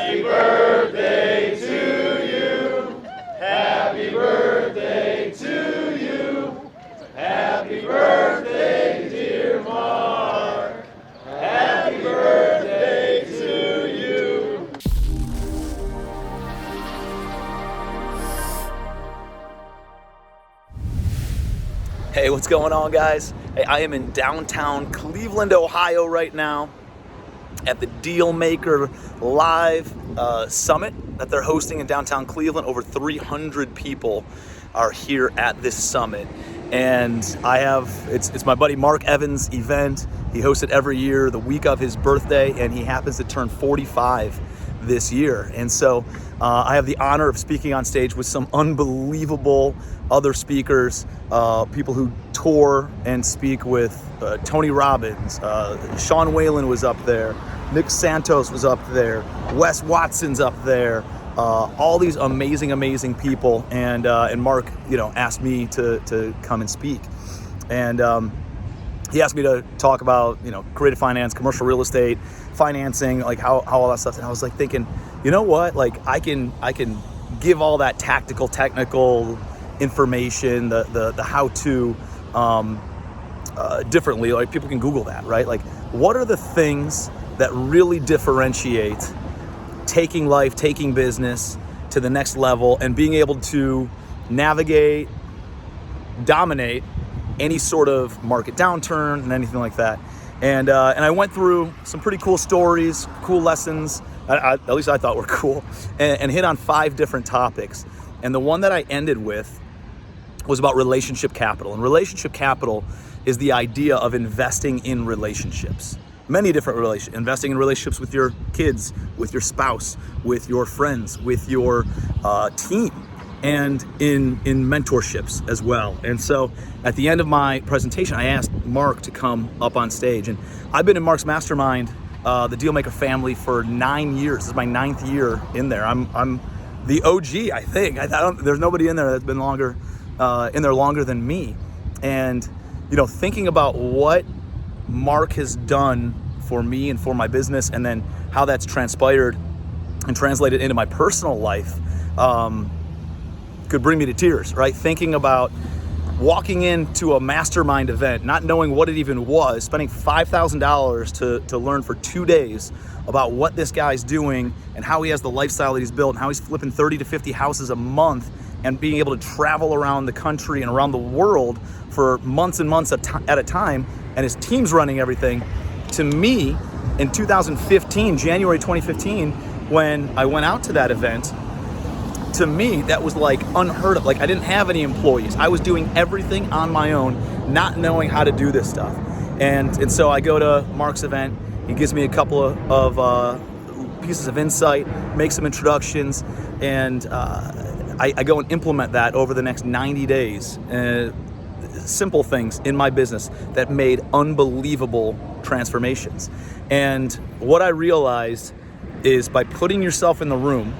Happy birthday to you. Happy birthday to you. Happy birthday, dear Mark. Happy birthday to you. Hey, what's going on, guys? Hey, I am in downtown Cleveland, Ohio right now at the Dealmaker Live Summit that they're hosting in downtown Cleveland. Over 300 people are here at this summit. And it's my buddy Mark Evans' event. He hosts it every year the week of his birthday, and he happens to turn 45 this year. And so I have the honor of speaking on stage with some unbelievable other speakers, people who tour and speak with Tony Robbins, Sean Whalen was up there, Nick Santos was up there, Wes Watson's up there, all these amazing people, and Mark, asked me to come and speak, and he asked me to talk about creative finance, commercial real estate, financing, like how all that stuff. And I was like thinking, you know what? Like I can give all that technical information, the how-to differently. Like people can Google that, right? Like what are the things that really differentiate taking life, taking business to the next level, and being able to navigate, dominate any sort of market downturn and anything like that. And I went through some pretty cool stories, cool lessons, at least I thought were cool, and hit on 5 different topics. And the one that I ended with was about relationship capital. And relationship capital is the idea of investing in relationships. Many different relationships. Investing in relationships with your kids, with your spouse, with your friends, with your team, and in mentorships as well. And so at the end of my presentation, I asked Mark to come up on stage. And I've been in Mark's mastermind, the Dealmaker family, for 9 years. This is my 9th year in there. I'm the OG, I think. There's nobody in there that's been in there longer than me. And thinking about what Mark has done for me and for my business, and then how that's transpired and translated into my personal life, could bring me to tears, right? Thinking about walking into a mastermind event, not knowing what it even was, spending $5,000 to learn for 2 days about what this guy's doing and how he has the lifestyle that he's built, and how he's flipping 30 to 50 houses a month, and being able to travel around the country and around the world for months and months at a time, and his team's running everything. To me, in 2015, January 2015, when I went out to that event, to me, that was like unheard of. Like I didn't have any employees. I was doing everything on my own, not knowing how to do this stuff. And so I go to Mark's event. He gives me a couple of pieces of insight, make some introductions, and I go and implement that over the next 90 days. Simple things in my business that made unbelievable transformations. And what I realized is by putting yourself in the room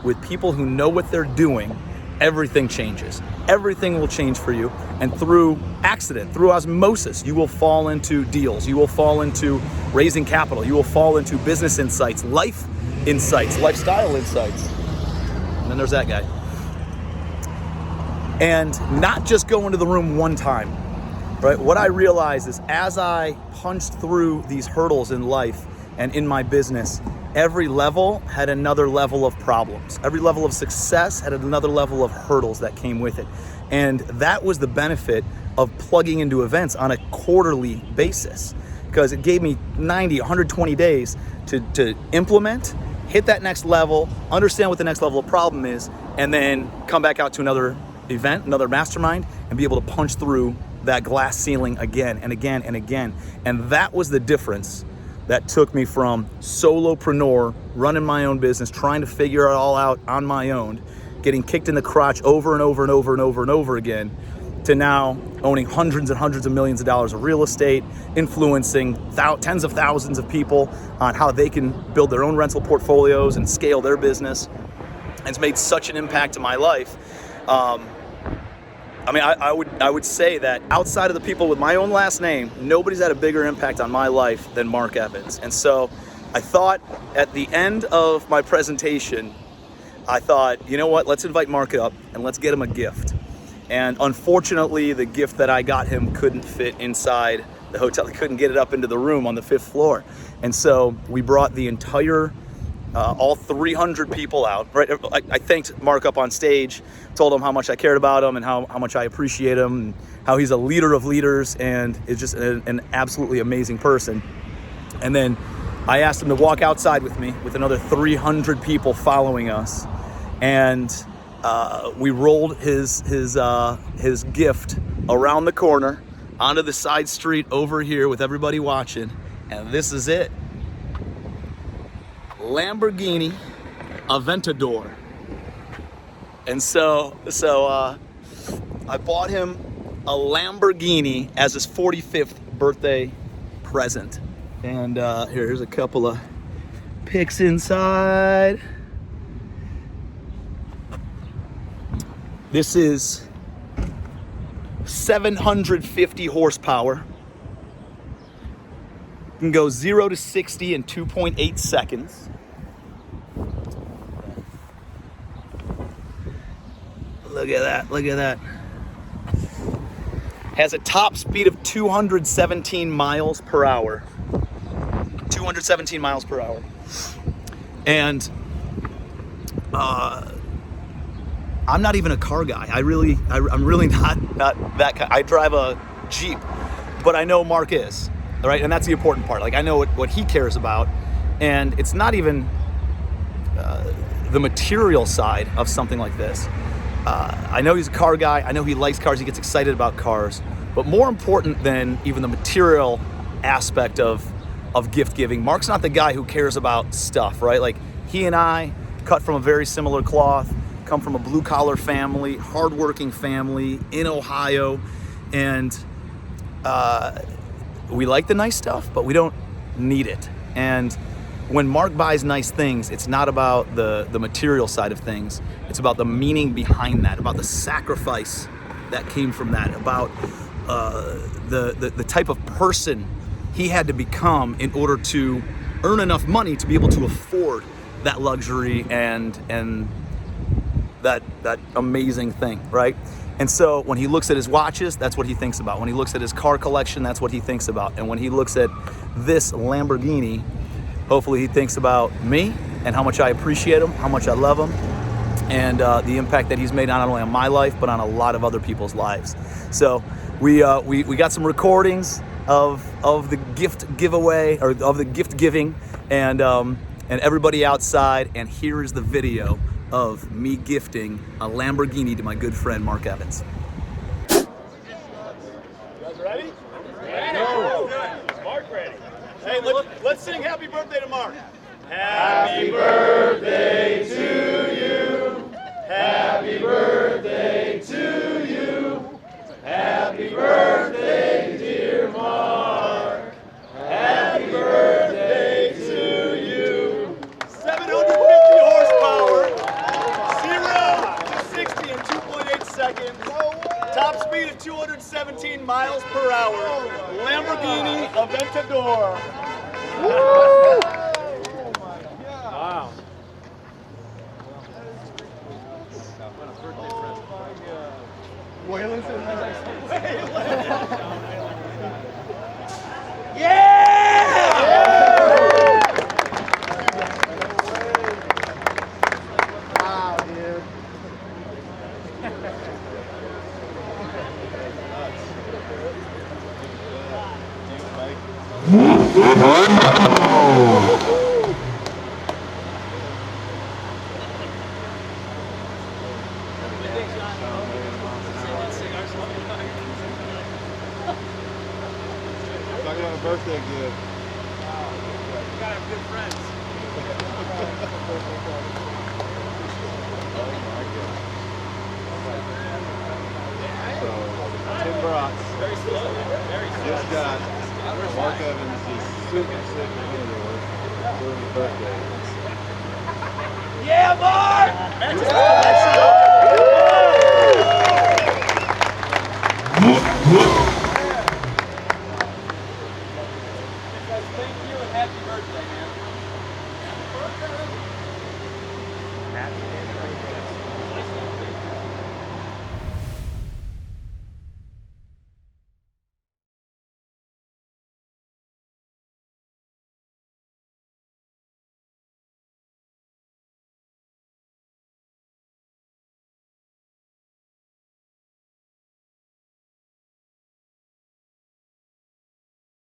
with people who know what they're doing, everything changes. Everything will change for you. And through accident, through osmosis, you will fall into deals. You will fall into raising capital. You will fall into business insights, life insights, lifestyle insights. And then there's that guy. And not just go into the room one time, right? What I realized is as I punched through these hurdles in life and in my business, every level had another level of problems. Every level of success had another level of hurdles that came with it. And that was the benefit of plugging into events on a quarterly basis, because it gave me 90, 120 days to implement, hit that next level, understand what the next level of problem is, and then come back out to another event, another mastermind, and be able to punch through that glass ceiling again and again and again. And that was the difference that took me from solopreneur, running my own business, trying to figure it all out on my own, getting kicked in the crotch over and over and over and over and over again, to now owning hundreds and hundreds of millions of dollars of real estate, influencing tens of thousands of people on how they can build their own rental portfolios and scale their business. And it's made such an impact in my life. I would say that outside of the people with my own last name, nobody's had a bigger impact on my life than Mark Evans. And so I thought at the end of my presentation, I thought, you know what, let's invite Mark up and let's get him a gift. And unfortunately, the gift that I got him couldn't fit inside the hotel. They couldn't get it up into the room on the 5th floor. And so we brought the entire, all 300 people out, right? I thanked Mark up on stage, told him how much I cared about him and how much I appreciate him, and how he's a leader of leaders and is just an absolutely amazing person. And then I asked him to walk outside with me with another 300 people following us. And we rolled his gift around the corner onto the side street over here with everybody watching. And this is it. Lamborghini Aventador. And so I bought him a Lamborghini as his 45th birthday present. And here's a couple of pics inside. This is 750 horsepower. You can go 0 to 60 in 2.8 seconds. Look at that, look at that. Has a top speed of 217 miles per hour. 217 miles per hour. And I'm not even a car guy. I'm really not that kind. I drive a Jeep, but I know Mark is, all right? And that's the important part. Like, I know what he cares about, and it's not even the material side of something like this. I know he's a car guy. I know he likes cars. He gets excited about cars. But more important than even the material aspect of gift giving, Mark's not the guy who cares about stuff, right? Like, he and I cut from a very similar cloth, come from a blue-collar family, hardworking family in Ohio, and we like the nice stuff, but we don't need it. And when Mark buys nice things, it's not about the material side of things. It's about the meaning behind that, about the sacrifice that came from that, about the type of person he had to become in order to earn enough money to be able to afford that luxury and that amazing thing, right? And so when he looks at his watches, that's what he thinks about. When he looks at his car collection, that's what he thinks about. And when he looks at this Lamborghini, hopefully he thinks about me and how much I appreciate him, how much I love him, and the impact that he's made not only on my life, but on a lot of other people's lives. So we got some recordings of the gift giveaway, or of the gift giving, and everybody outside. And here is the video of me gifting a Lamborghini to my good friend Mark Evans. You guys ready? Ready. Go. Mark ready. Hey, let's sing happy birthday to Mark. Happy birthday to you. Happy birthday to you. Happy birthday, dear Mark. Happy birthday to you. 750 horsepower. 0 to 60 in 2.8 seconds. Top speed of 217 miles per hour. Lamborghini Aventador. Woo! Wow. Wow, dude. Talking about a birthday gift. You gotta have good friends. Oh my god. So, Tim Bratz just got Mark Evans' super sick Aventador for his birthday. Yeah, Mark!